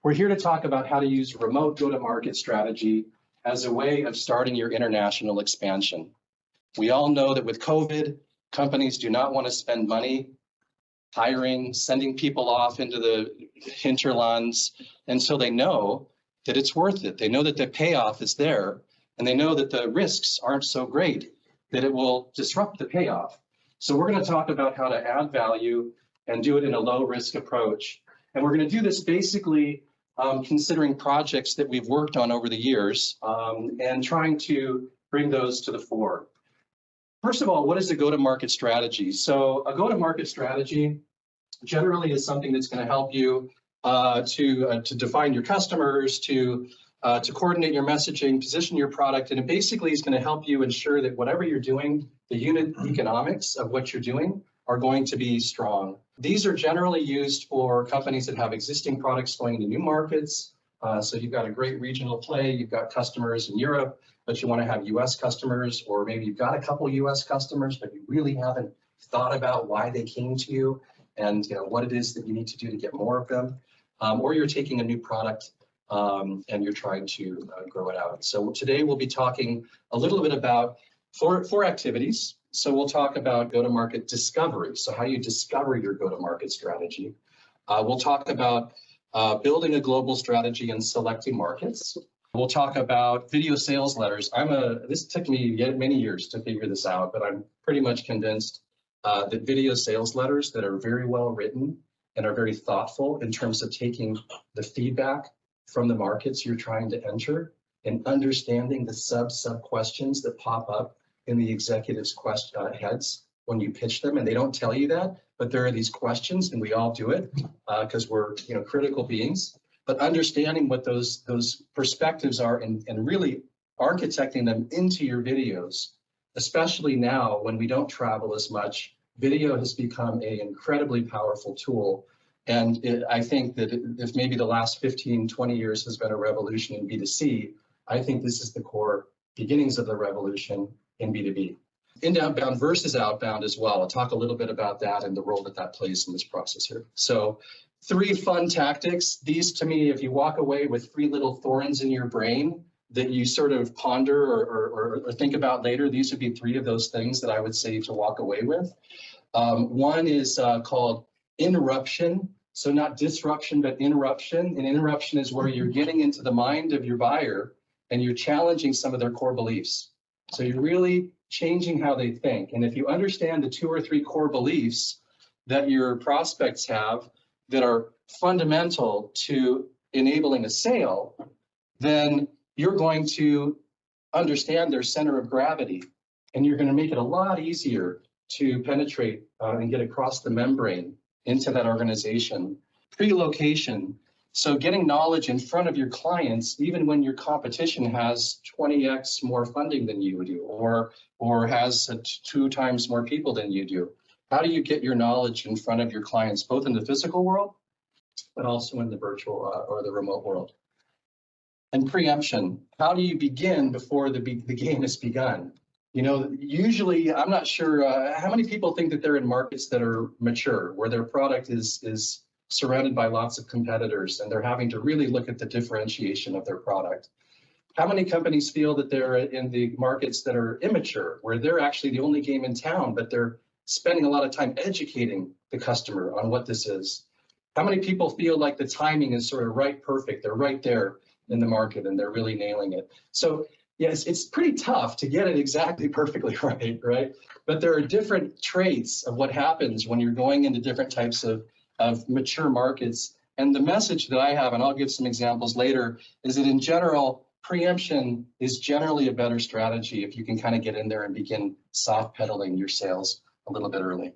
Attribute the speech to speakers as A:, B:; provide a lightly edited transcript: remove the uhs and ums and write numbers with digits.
A: We're here to talk about how to use remote go-to-market strategy as a way of starting your international expansion. We all know that with COVID, companies do not want to spend money hiring, sending people off into the hinterlands until they know that it's worth it. They know that the payoff is there, and they know that the risks aren't so great that it will disrupt the payoff. So we're going to talk about how to add value and do it in a low-risk approach. And we're going to do this basically considering projects that we've worked on over the years and trying to bring those to the fore. First of all, what is a go-to-market strategy? So a go-to-market strategy generally is something that's going to help you to define your customers, to coordinate your messaging, position your product, and it basically is going to help you ensure that whatever you're doing, the unit economics of what you're doing are going to be strong. These are generally used for companies that have existing products going into new markets. So you've got a great regional play, you've got customers in Europe, but you want to have US customers, or maybe you've got a couple US customers, but you really haven't thought about why they came to you and what it is that you need to do to get more of them. Or you're taking a new product and you're trying to grow it out. So today we'll be talking a little bit about four activities. So we'll talk about go-to-market discovery, so how you discover your go-to-market strategy. We'll talk about building a global strategy and selecting markets. We'll talk about video sales letters. This took me many years to figure this out, but I'm pretty much convinced that video sales letters that are very well written and are very thoughtful in terms of taking the feedback from the markets you're trying to enter and understanding the sub questions that pop up in the executives' heads when you pitch them, and they don't tell you that, but there are these questions, and we all do it because we're critical beings. But understanding what those perspectives are and really architecting them into your videos, especially now when we don't travel as much, video has become an incredibly powerful tool. And I think that if maybe the last 15, 20 years has been a revolution in B2C, I think this is the core beginnings of the revolution in B2B. Inbound versus outbound as well. I'll talk a little bit about that and the role that that plays in this process here. So 3 fun tactics. These, to me, if you walk away with 3 little thorns in your brain that you sort of ponder or think about later, these would be 3 of those things that I would say to walk away with. One is called interruption. So not disruption, but interruption. And interruption is where you're getting into the mind of your buyer and you're challenging some of their core beliefs. So you're really changing how they think. And if you understand the 2 or 3 core beliefs that your prospects have that are fundamental to enabling a sale, then you're going to understand their center of gravity, and you're going to make it a lot easier to penetrate and get across the membrane into that organization. Pre-location. So getting knowledge in front of your clients, even when your competition has 20x more funding than you do, or has 2 times more people than you do. How do you get your knowledge in front of your clients, both in the physical world, but also in the virtual or the remote world? And preemption. How do you begin before the game has begun? Usually, I'm not sure how many people think that they're in markets that are mature, where their product is surrounded by lots of competitors and they're having to really look at the differentiation of their product. How many companies feel that they're in the markets that are immature, where they're actually the only game in town, but they're spending a lot of time educating the customer on what this is? How many people feel like the timing is sort of perfect, they're right there in the market and they're really nailing it? So yes, it's pretty tough to get it exactly perfectly right? But there are different traits of what happens when you're going into different types of mature markets. And the message that I have, and I'll give some examples later, is that in general, preemption is generally a better strategy if you can kind of get in there and begin soft pedaling your sales a little bit early.